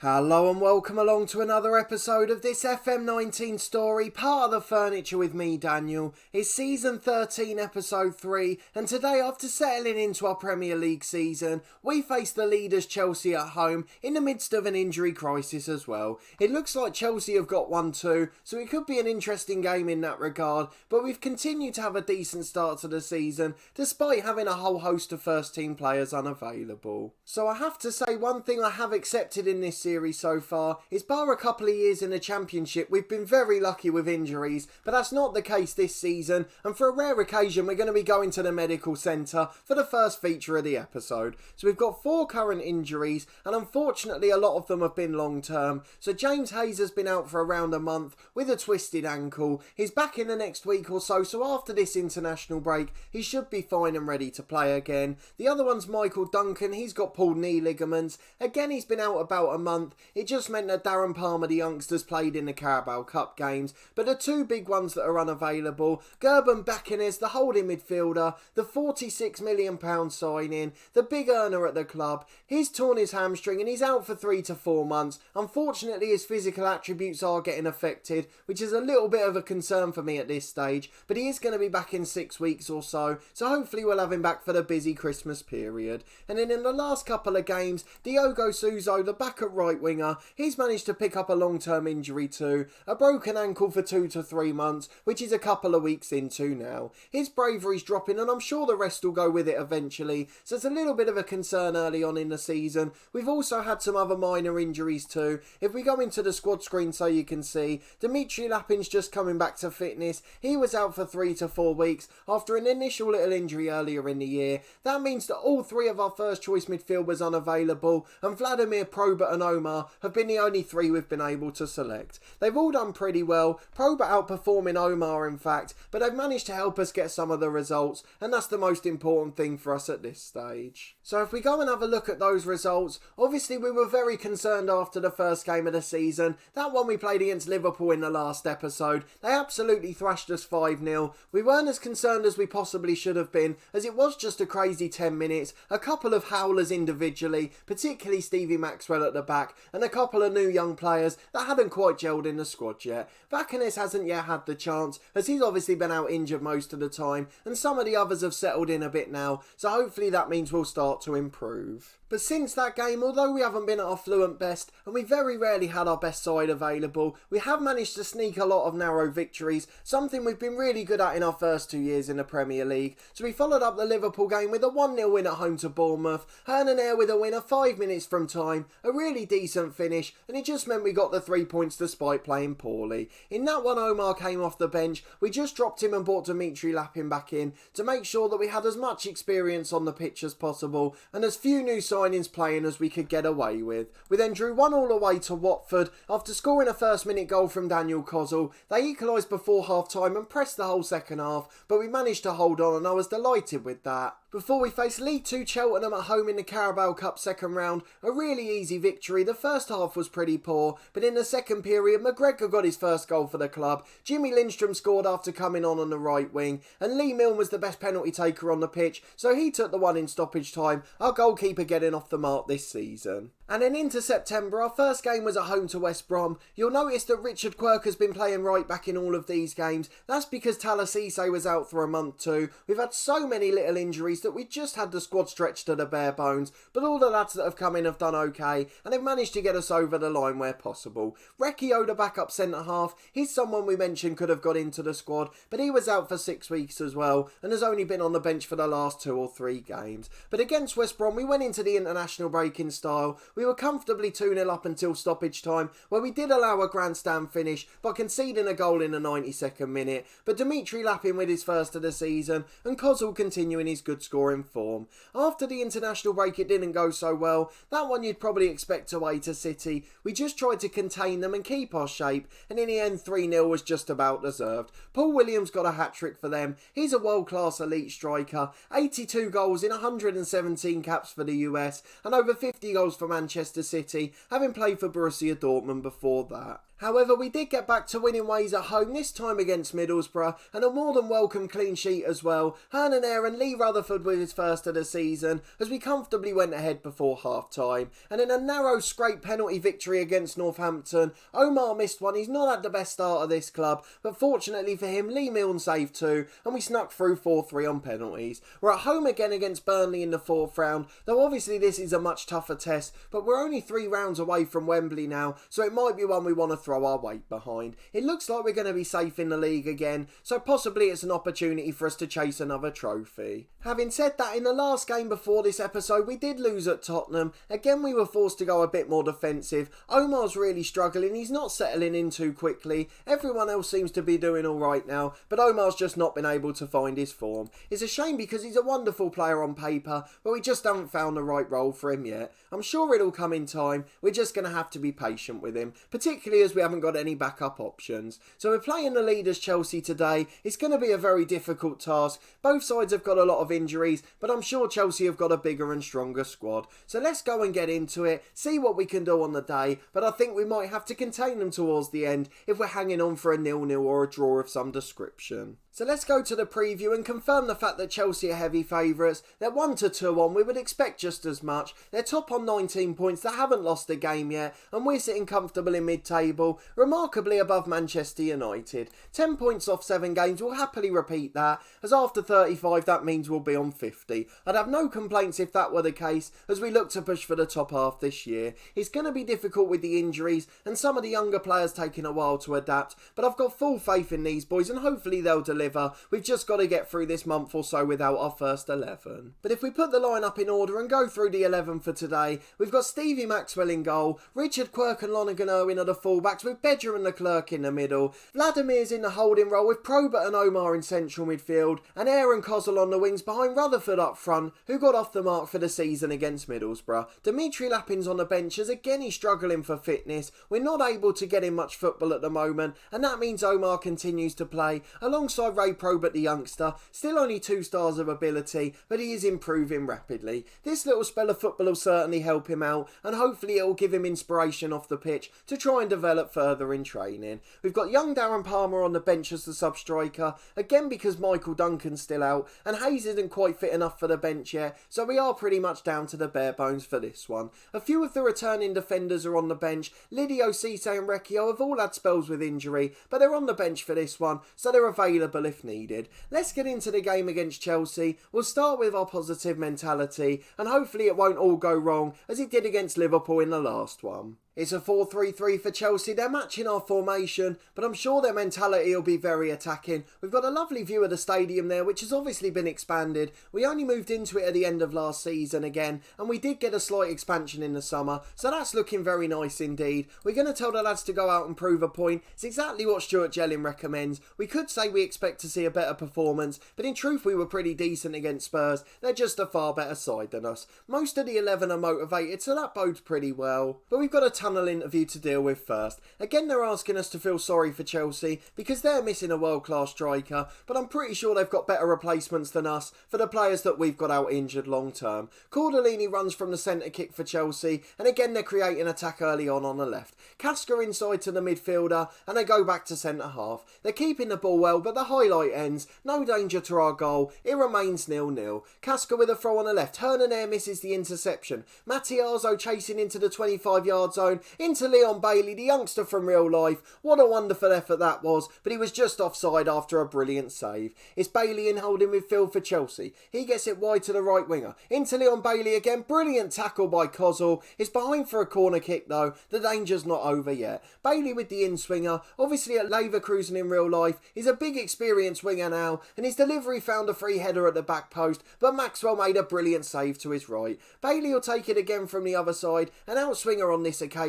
Hello and welcome along to another episode of this FM19 story, part of the furniture with me, Daniel. It's season 13, episode 3, and today, after settling into our Premier League season, we face the leaders Chelsea at home in the midst of an injury crisis as well. It looks like Chelsea have got one too, so it could be an interesting game in that regard, but we've continued to have a decent start to the season, despite having a whole host of first team players unavailable. So I have to say, one thing I have accepted in this series so far is, bar a couple of years in the Championship, we've been very lucky with injuries, but that's not the case this season, and for a rare occasion we're going to be going to the medical centre for the first feature of the episode. So we've got 4 current injuries, and unfortunately a lot of them have been long term. So James Hayes has been out for around a month with a twisted ankle. He's back in the next week or so, so after this international break he should be fine and ready to play again. The other one's Michael Duncan. He's got pulled knee ligaments. Again, he's been out about a month. It just meant that Darren Palmer, the youngsters, played in the Carabao Cup games. But the 2 big ones that are unavailable, Gerben Bakkenes, the holding midfielder, the £46 million signing, the big earner at the club, he's torn his hamstring and he's out for 3 to 4 months. Unfortunately, his physical attributes are getting affected, which is a little bit of a concern for me at this stage, but he is going to be back in 6 weeks or so hopefully we'll have him back for the busy Christmas period. And then in the last couple of games, Diogo Suso, the back at right winger, he's managed to pick up a long-term injury too, a broken ankle for 2 to 3 months, which is a couple of weeks into now. His bravery's dropping and I'm sure the rest will go with it eventually, so it's a little bit of a concern early on in the season. We've also had some other minor injuries too. If we go into the squad screen so you can see, Dimitri Lapin's just coming back to fitness. He was out for 3 to 4 weeks after an initial little injury earlier in the year. That means that all 3 of our first choice midfielders unavailable, and Vladimir, Probert and Omar have been the only 3 we've been able to select. They've all done pretty well, Probert outperforming Omar in fact, but they've managed to help us get some of the results, and that's the most important thing for us at this stage. So if we go and have a look at those results, obviously we were very concerned after the first game of the season. That one we played against Liverpool in the last episode. They absolutely thrashed us 5-0. We weren't as concerned as we possibly should have been, as it was just a crazy 10 minutes, a couple of howlers individually, particularly Stevie Maxwell at the back, and a couple of new young players that hadn't quite gelled in the squad yet. Bakkenes hasn't yet had the chance, as he's obviously been out injured most of the time, and some of the others have settled in a bit now, so hopefully that means we'll start to improve. But since that game, although we haven't been at our fluent best, and we very rarely had our best side available, we have managed to sneak a lot of narrow victories, something we've been really good at in our first 2 years in the Premier League. So we followed up the Liverpool game with a 1-0 win at home to Bournemouth, Hernan Air with a winner 5 minutes from time, a really decent finish, and it just meant we got the 3 points despite playing poorly. In that one, Omar came off the bench. We just dropped him and brought Dimitri Lapin back in to make sure that we had as much experience on the pitch as possible, and as few new signings playing as we could get away with. We then drew 1-1 away to Watford after scoring a first minute goal from Daniel Kozul. They equalised before half time and pressed the whole second half, but we managed to hold on and I was delighted with that. Before we faced League 2 Cheltenham at home in the Carabao Cup second round, a really easy victory. The first half was pretty poor, but in the second period McGregor got his first goal for the club, Jimmy Lindstrom scored after coming on the right wing, and Lee Milne was the best penalty taker on the pitch, so he took the one in stoppage time, our goalkeeper getting off the mark this season. And then into September, our first game was at home to West Brom. You'll notice that Richard Quirk has been playing right back in all of these games. That's because Talasise was out for a month too. We've had so many little injuries that we just had the squad stretched to the bare bones, but all the lads that have come in have done okay, and they've managed to get us over the line where possible. Recchio, the backup centre half, he's someone we mentioned could have got into the squad, but he was out for 6 weeks as well, and has only been on the bench for the last 2 or 3 games. But against West Brom, we went into the international break in style. We were comfortably 2-0 up until stoppage time, where we did allow a grandstand finish by conceding a goal in the 92nd minute, but Dimitri Lapin with his first of the season, and Kozul continuing his good scoring form. After the international break it didn't go so well. That one you'd probably expect away to City. We just tried to contain them and keep our shape, and in the end 3-0 was just about deserved. Paul Williams got a hat-trick for them. He's a world-class elite striker, 82 goals in 117 caps for the US, and over 50 goals for Manchester City, having played for Borussia Dortmund before that. However, we did get back to winning ways at home, this time against Middlesbrough, and a more than welcome clean sheet as well. Hernan and Lee Rutherford with his first of the season, as we comfortably went ahead before half-time. And in a narrow scrape penalty victory against Northampton, Omar missed one. He's not had the best start of this club, but fortunately for him, Lee Milne saved two, and we snuck through 4-3 on penalties. We're at home again against Burnley in the fourth round, though obviously this is a much tougher test, but we're only 3 rounds away from Wembley now, so it might be one we want to throw our weight behind. It looks like we're going to be safe in the league again, so possibly it's an opportunity for us to chase another trophy. Having said that, in the last game before this episode, we did lose at Tottenham. Again, we were forced to go a bit more defensive. Omar's really struggling. He's not settling in too quickly. Everyone else seems to be doing all right now, but Omar's just not been able to find his form. It's a shame because he's a wonderful player on paper, but we just haven't found the right role for him yet. I'm sure it'll come in time. We're just going to have to be patient with him, particularly as we haven't got any backup options. So we're playing the leaders Chelsea today. It's going to be a very difficult task. Both sides have got a lot of injuries, but I'm sure Chelsea have got a bigger and stronger squad. So let's go and get into it, see what we can do on the day, but I think we might have to contain them towards the end if we're hanging on for a 0-0 or a draw of some description. So let's go to the preview and confirm the fact that Chelsea are heavy favourites. They're 1-2 on, we would expect just as much. They're top on 19 points, they haven't lost a game yet, and we're sitting comfortable in mid-table, remarkably above Manchester United. 10 points off 7 games, we'll happily repeat that, as after 35 that means we'll be on 50. I'd have no complaints if that were the case, as we look to push for the top half this year. It's going to be difficult with the injuries, and some of the younger players taking a while to adapt, but I've got full faith in these boys, and hopefully they'll deliver. We've just got to get through this month or so without our first 11. But if we put the lineup in order and go through the 11 for today, we've got Stevie Maxwell in goal, Richard Quirk and Lonergan Irwin are the fullbacks with Bedger and Leclerc in the middle, Vladimir's in the holding role with Probert and Omar in central midfield, and Aaron Kozzel on the wings behind Rutherford up front, who got off the mark for the season against Middlesbrough. Dimitri Lapin's on the bench as again he's struggling for fitness. We're not able to get him much football at the moment, and that means Omar continues to play alongside Ray Probert the youngster, still only 2 stars of ability, but he is improving rapidly. This little spell of football will certainly help him out, and hopefully it will give him inspiration off the pitch to try and develop further in training. We've got young Darren Palmer on the bench as the sub-striker, again because Michael Duncan's still out, and Hayes isn't quite fit enough for the bench yet, so we are pretty much down to the bare bones for this one. A few of the returning defenders are on the bench. Lidio, Cisse and Recchio have all had spells with injury, but they're on the bench for this one, so they're available if needed. Let's get into the game against Chelsea. We'll start with our positive mentality, and hopefully it won't all go wrong as it did against Liverpool in the last one. It's a 4-3-3 for Chelsea. They're matching our formation, but I'm sure their mentality will be very attacking. We've got a lovely view of the stadium there, which has obviously been expanded. We only moved into it at the end of last season again, and we did get a slight expansion in the summer, so that's looking very nice indeed. We're going to tell the lads to go out and prove a point. It's exactly what Stuart Jelling recommends. We could say we expect to see a better performance, but in truth we were pretty decent against Spurs. They're just a far better side than us. Most of the 11 are motivated, so that bodes pretty well. But we've got a tunnel interview to deal with first. Again, they're asking us to feel sorry for Chelsea because they're missing a world-class striker, but I'm pretty sure they've got better replacements than us for the players that we've got out injured long-term. Cordellini runs from the centre kick for Chelsea, and again they're creating attack early on the left. Kasker inside to the midfielder, and they go back to centre-half. They're keeping the ball well, but the highlight ends. No danger to our goal. It remains 0-0. Kasker with a throw on the left. Hernan misses the interception. Mattiazo chasing into the 25-yard zone, into Leon Bailey, the youngster from real life. What a wonderful effort that was, but he was just offside after a brilliant save. It's Bailey in holding midfield for Chelsea. He gets it wide to the right winger. Into Leon Bailey again. Brilliant tackle by Kozzel. It's behind for a corner kick though. The danger's not over yet. Bailey with the in-swinger. Obviously at Leverkusen in real life. He's a big experienced winger now, and his delivery found a free header at the back post, but Maxwell made a brilliant save to his right. Bailey will take it again from the other side, an outswinger on this occasion.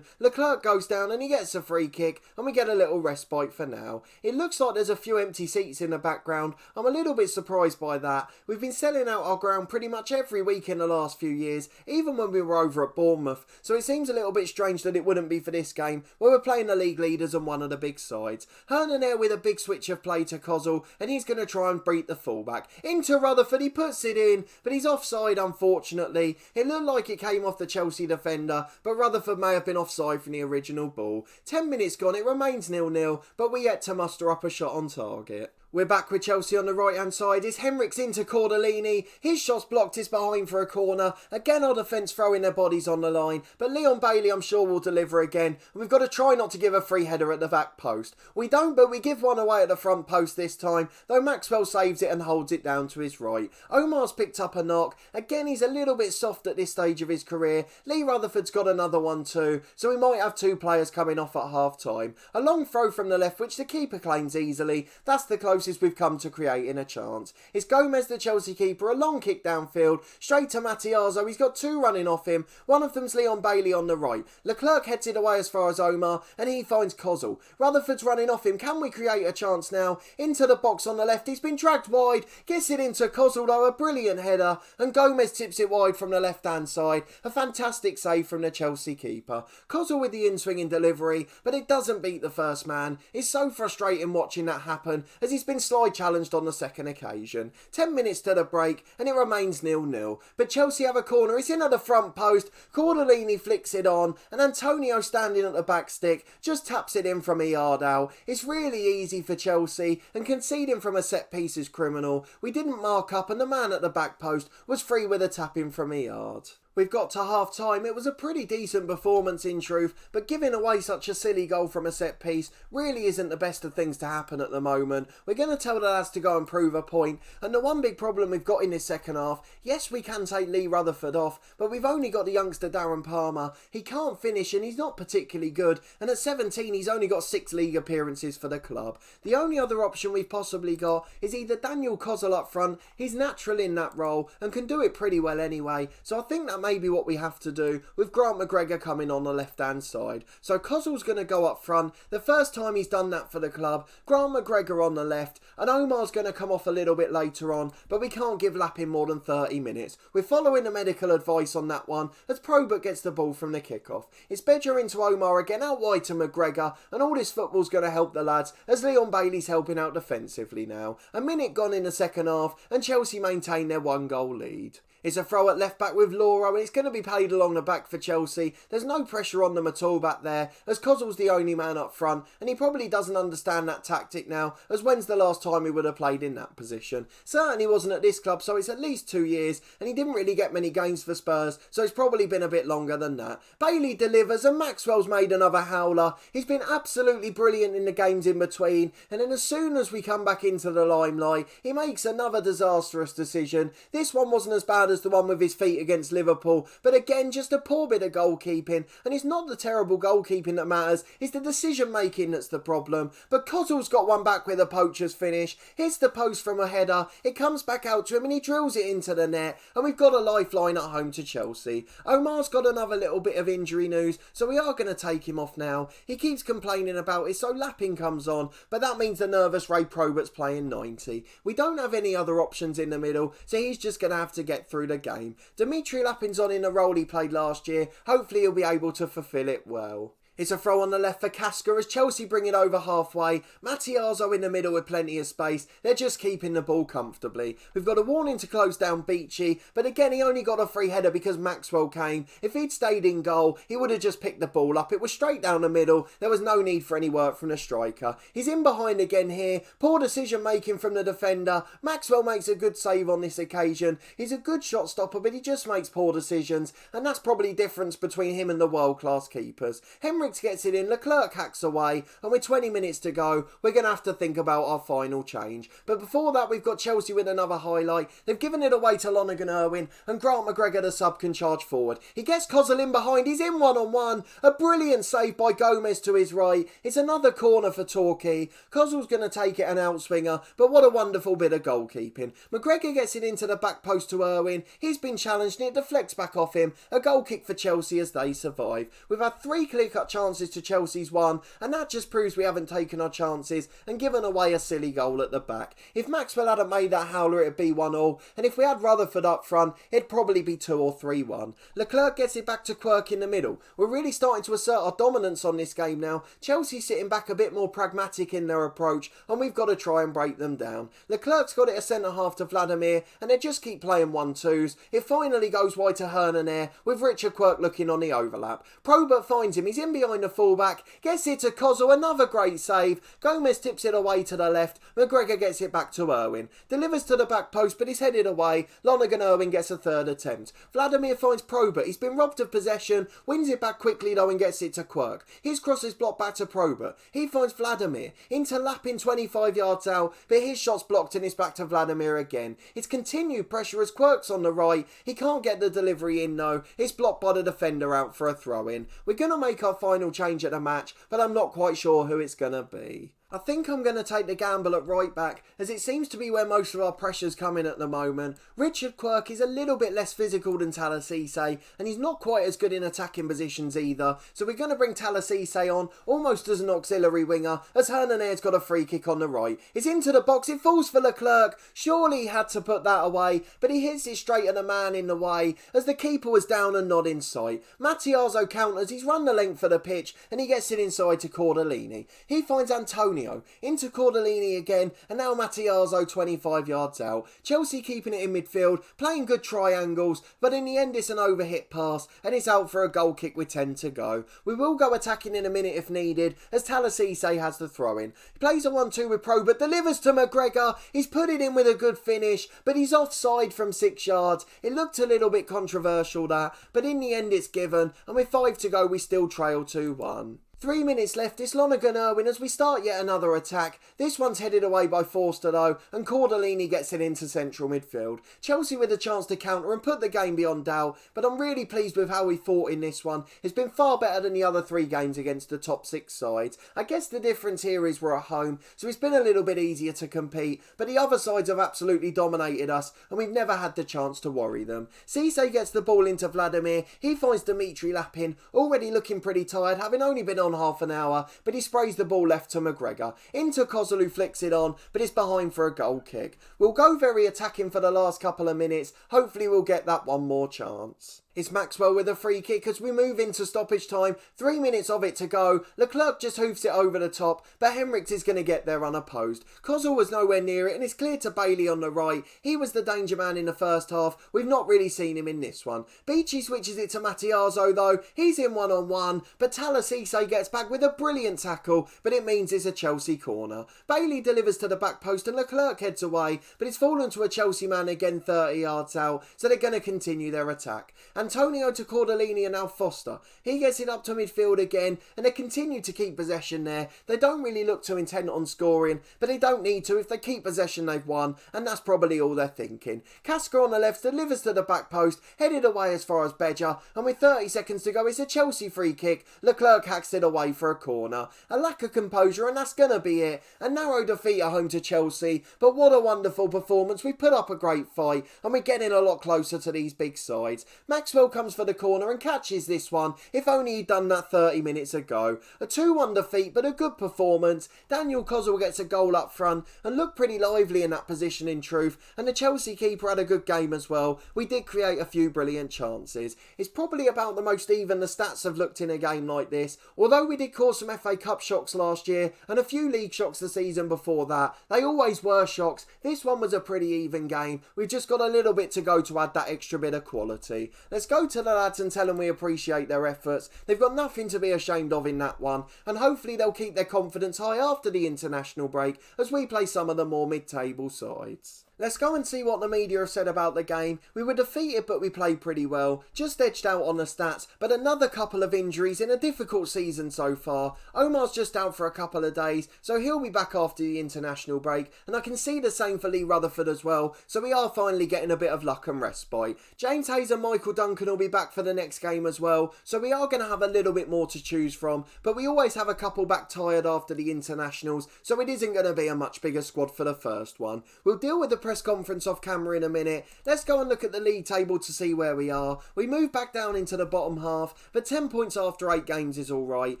Leclerc goes down and he gets a free kick, and we get a little respite for now. It looks like there's a few empty seats in the background. I'm a little bit surprised by that. We've been selling out our ground pretty much every week in the last few years, even when we were over at Bournemouth, so it seems a little bit strange that it wouldn't be for this game where we're playing the league leaders and one of the big sides. Hernan there with a big switch of play to Kozzel, and he's going to try and beat the fullback. Into Rutherford, he puts it in, but he's offside unfortunately. It looked like it came off the Chelsea defender, but Rutherford may have been offside from the original ball. 10 minutes gone, it remains 0-0, but we're yet to muster up a shot on target. We're back with Chelsea on the right hand side. It's Henriks into Cordellini. His shot's blocked, it's behind for a corner. Again our defence throwing their bodies on the line. But Leon Bailey I'm sure will deliver again. And we've got to try not to give a free header at the back post. We don't, but we give one away at the front post this time. Though Maxwell saves it and holds it down to his right. Omar's picked up a knock. Again he's a little bit soft at this stage of his career. Lee Rutherford's got another one too. So we might have two players coming off at half time. A long throw from the left which the keeper claims easily. That's the closest we've come to creating a chance. It's Gomez, the Chelsea keeper, a long kick downfield, straight to Matiazo. He's got two running off him. One of them's Leon Bailey on the right. Leclerc heads it away as far as Omar, and he finds Kozul. Rutherford's running off him. Can we create a chance now? Into the box on the left. He's been dragged wide. Gets it into Kozul, though, a brilliant header, and Gomez tips it wide from the left-hand side. A fantastic save from the Chelsea keeper. Kozul with the in-swinging delivery, but it doesn't beat the first man. It's so frustrating watching that happen, as he's been slide challenged on the second occasion. 10 minutes to the break and it remains 0-0. But Chelsea have a corner. It's in at the front post. Cordellini flicks it on and Antonio standing at the back stick just taps it in from a yard out. It's really easy for Chelsea and conceding from a set piece is criminal. We didn't mark up and the man at the back post was free with a tap in from a yard. We've got to half time. It was a pretty decent performance in truth, but giving away such a silly goal from a set piece really isn't the best of things to happen at the moment. We're going to tell the lads to go and prove a point, and the one big problem we've got in this second half, yes we can take Lee Rutherford off, but we've only got the youngster Darren Palmer. He can't finish and he's not particularly good, and at 17 he's only got 6 league appearances for the club. The only other option we've possibly got is either Daniel Kozul up front. He's natural in that role and can do it pretty well anyway, so I think that may be what we have to do with Grant McGregor coming on the left hand side. So Kozul's going to go up front. The first time he's done that for the club. Grant McGregor on the left, and Omar's going to come off a little bit later on, but we can't give Lappin more than 30 minutes. We're following the medical advice on that one as Probert gets the ball from the kickoff. It's Bedger into Omar again, out wide to McGregor, and all this football's going to help the lads as Leon Bailey's helping out defensively now. A minute gone in the second half and Chelsea maintain their 1-goal lead. It's a throw at left back with Lauro and it's going to be played along the back for Chelsea. There's no pressure on them at all back there as Kozul's the only man up front and he probably doesn't understand that tactic now, as when's the last time he would have played in that position? Certainly wasn't at this club, so it's at least 2 years and he didn't really get many games for Spurs, so it's probably been a bit longer than that. Bailey delivers and Maxwell's made another howler. He's been absolutely brilliant in the games in between, and then as soon as we come back into the limelight he makes another disastrous decision. This one wasn't as bad as the one with his feet against Liverpool, but again just a poor bit of goalkeeping, and it's not the terrible goalkeeping that matters, it's the decision making that's the problem. But Kozul's got one back with a poacher's finish, hits the post from a header, it comes back out to him and he drills it into the net, and we've got a lifeline at home to Chelsea. Omar's got another little bit of injury news, so we are going to take him off now. He keeps complaining about it, so Lappin comes on, but that means the nervous Ray Probert's playing 90. We don't have any other options in the middle, so he's just going to have to get through the game. Dimitri Lappin's on in the role he played last year. Hopefully he'll be able to fulfil it well. It's a throw on the left for Casca as Chelsea bring it over halfway. Matiazo in the middle with plenty of space. They're just keeping the ball comfortably. We've got a warning to close down Beachy, but again he only got a free header because Maxwell came. If he'd stayed in goal, he would have just picked the ball up. It was straight down the middle. There was no need for any work from the striker. He's in behind again here. Poor decision making from the defender. Maxwell makes a good save on this occasion. He's a good shot stopper, but he just makes poor decisions, and that's probably the difference between him and the world-class keepers. Henriks gets it in, Leclerc hacks away, and with 20 minutes to go, we're going to have to think about our final change. But before that, we've got Chelsea with another highlight. They've given it away to Lonergan Irwin, and Grant McGregor, the sub, can charge forward. He gets Kozul in behind, he's in one-on-one. A brilliant save by Gomez to his right. It's another corner for Torquay. Kozul's going to take it an outswinger, but what a wonderful bit of goalkeeping. McGregor gets it into the back post to Irwin. He's been challenged and it deflects back off him. A goal kick for Chelsea as they survive. We've had 3 clear-cut chances chances to Chelsea's 1, and that just proves we haven't taken our chances and given away a silly goal at the back. If Maxwell hadn't made that howler, it'd be 1-1, and if we had Rutherford up front, it'd probably be 2 or 3-1. Leclerc gets it back to Quirk in the middle. We're really starting to assert our dominance on this game now. Chelsea sitting back a bit more pragmatic in their approach, and we've got to try and break them down. Leclerc's got it a centre-half to Vladimir, and they just keep playing 1-2s. It finally goes wide to Hernan with Richard Quirk looking on the overlap. Probert finds him, he's in behind the fullback, gets it to Kozul, another great save. Gomez tips it away to the left, McGregor gets it back to Irwin. Delivers to the back post, but he's headed away. Lonergan Irwin gets a third attempt. Vladimir finds Probert, he's been robbed of possession, wins it back quickly though and gets it to Quirk. His cross is blocked back to Probert. He finds Vladimir, interlapping 25 yards out, but his shot's blocked and it's back to Vladimir again. It's continued pressure as Quirk's on the right. He can't get the delivery in though. It's blocked by the defender out for a throw-in. We're going to make our final change at the match, but I'm not quite sure who it's going to be. I think I'm going to take the gamble at right back, as it seems to be where most of our pressure's coming at the moment. Richard Quirk is a little bit less physical than Talasise, and he's not quite as good in attacking positions either, so we're going to bring Talasise on, almost as an auxiliary winger, as Hernandez's got a free kick on the right. It's into the box, it falls for Leclerc. Surely he had to put that away, but he hits it straight at the man in the way, as the keeper was down and not in sight. Mattiazo counters, he's run the length of the pitch, and he gets it inside to Cordellini. He finds Antonio into Cordellini again, and now Mattiazo 25 yards out. Chelsea keeping it in midfield, playing good triangles, but in the end it's an overhit pass and it's out for a goal kick with 10 to go. We will go attacking in a minute if needed, as Talasise has the throw-in. He plays a 1-2 with Probert, delivers to McGregor. He's put it in with a good finish, but he's offside from 6 yards. It looked a little bit controversial that, but in the end it's given, and with 5 to go we still trail 2-1. 3 minutes left, it's Lonergan Irwin as we start yet another attack. This one's headed away by Forster though, and Cordellini gets it into central midfield. Chelsea with a chance to counter and put the game beyond doubt, but I'm really pleased with how we fought in this one. It's been far better than the other 3 games against the top 6 sides. I guess the difference here is we're at home, so it's been a little bit easier to compete, but the other sides have absolutely dominated us, and we've never had the chance to worry them. Cisse gets the ball into Vladimir, he finds Dimitri Lapin, already looking pretty tired, having only been on half an hour, but he sprays the ball left to McGregor. Into Kozul, who flicks it on, but it's behind for a goal kick. We'll go very attacking for the last couple of minutes. Hopefully we'll get that one more chance. It's Maxwell with a free kick as we move into stoppage time. 3 minutes of it to go. Leclerc just hoofs it over the top, but Henriks is going to get there unopposed. Kozul was nowhere near it, and it's clear to Bailey on the right. He was the danger man in the first half. We've not really seen him in this one. Beachy switches it to Mattiazo though. He's in one-on-one, but Talasise gets back with a brilliant tackle, but it means it's a Chelsea corner. Bailey delivers to the back post and Leclerc heads away, but it's fallen to a Chelsea man again 30 yards out, so they're going to continue their attack. Antonio to Cordellini and now Foster. He gets it up to midfield again, and they continue to keep possession there. They don't really look too intent on scoring, but they don't need to. If they keep possession, they've won, and that's probably all they're thinking. Casca on the left delivers to the back post, headed away as far as Beja, and with 30 seconds to go, it's a Chelsea free kick. Leclerc hacks it away for a corner. A lack of composure, and that's going to be it. A narrow defeat at home to Chelsea, but what a wonderful performance. We put up a great fight, and we're getting a lot closer to these big sides. Maxwell comes for the corner and catches this one. If only he'd done that 30 minutes ago. A 2-1 defeat, but a good performance. Daniel Kozul gets a goal up front and looked pretty lively in that position in truth, and the Chelsea keeper had a good game as well. We did create a few brilliant chances. It's probably about the most even the stats have looked in a game like this. Although we did cause some FA Cup shocks last year and a few league shocks the season before that, they always were shocks. This one was a pretty even game. We've just got a little bit to go to add that extra bit of quality. Let's go to the lads and tell them we appreciate their efforts. They've got nothing to be ashamed of in that one, and hopefully they'll keep their confidence high after the international break as we play some of the more mid-table sides. Let's go and see what the media have said about the game. We were defeated, but we played pretty well. Just edged out on the stats, but another couple of injuries in a difficult season so far. Omar's just out for a couple of days, so he'll be back after the international break, and I can see the same for Lee Rutherford as well, so we are finally getting a bit of luck and respite. James Hayes and Michael Duncan will be back for the next game as well, so we are going to have a little bit more to choose from, but we always have a couple back tired after the internationals, so it isn't going to be a much bigger squad for the first one. We'll deal with the press conference off camera in a minute. Let's go and look at the league table to see where we are. We move back down into the bottom half, but 10 points after 8 games is alright.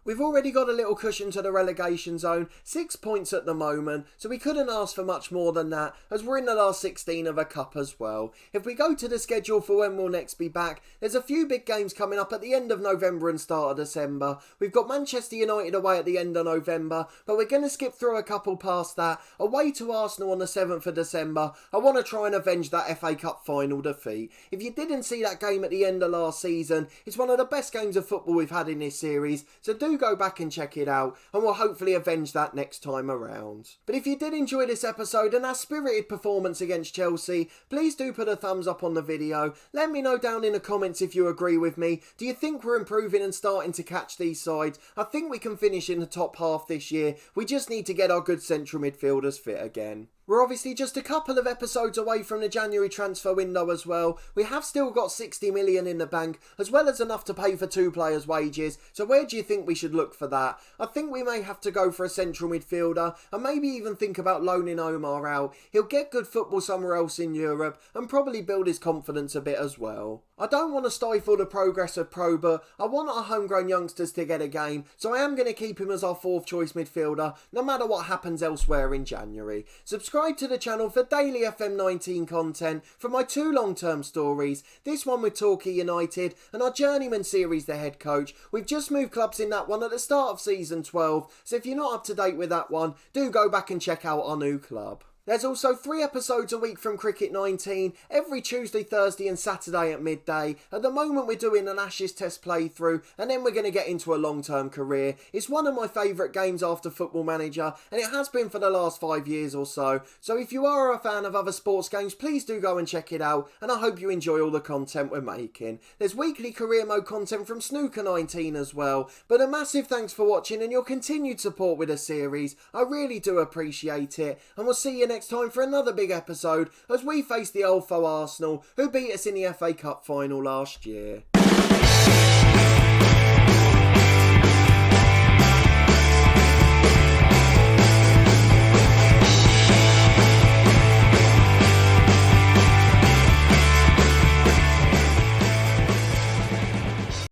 We've already got a little cushion to the relegation zone, 6 points at the moment, so we couldn't ask for much more than that, as we're in the last 16 of a cup as well. If we go to the schedule for when we'll next be back, there's a few big games coming up at the end of November and start of December. We've got Manchester United away at the end of November, but we're going to skip through a couple past that. Away to Arsenal on the 7th of December. I want to try and avenge that FA Cup final defeat. If you didn't see that game at the end of last season, it's one of the best games of football we've had in this series, so do go back and check it out, and we'll hopefully avenge that next time around. But if you did enjoy this episode and our spirited performance against Chelsea, please do put a thumbs up on the video. Let me know down in the comments if you agree with me. Do you think we're improving and starting to catch these sides? I think we can finish in the top half this year. We just need to get our good central midfielders fit again. We're obviously just a couple of episodes away from the January transfer window as well. We have still got 60 million in the bank, as well as enough to pay for 2 players' wages. So where do you think we should look for that? I think we may have to go for a central midfielder, and maybe even think about loaning Omar out. He'll get good football somewhere else in Europe, and probably build his confidence a bit as well. I don't want to stifle the progress of Pro, but I want our homegrown youngsters to get a game, so I am going to keep him as our 4th choice midfielder, no matter what happens elsewhere in January. Subscribe to the channel for daily FM19 content from my 2 long-term stories, this one with Torquay United and our Journeyman series The Head Coach. We've just moved clubs in that one at the start of season 12, so if you're not up to date with that one, do go back and check out our new club. There's also 3 episodes a week from Cricket 19, every Tuesday, Thursday and Saturday at midday. At the moment we're doing an Ashes Test playthrough, and then we're going to get into a long-term career. It's one of my favourite games after Football Manager, and it has been for the last 5 years or so. So if you are a fan of other sports games, please do go and check it out, and I hope you enjoy all the content we're making. There's weekly career mode content from Snooker 19 as well. But a massive thanks for watching and your continued support with the series. I really do appreciate it, and we'll see you next time for another big episode as we face the old foe Arsenal, who beat us in the FA Cup final last year.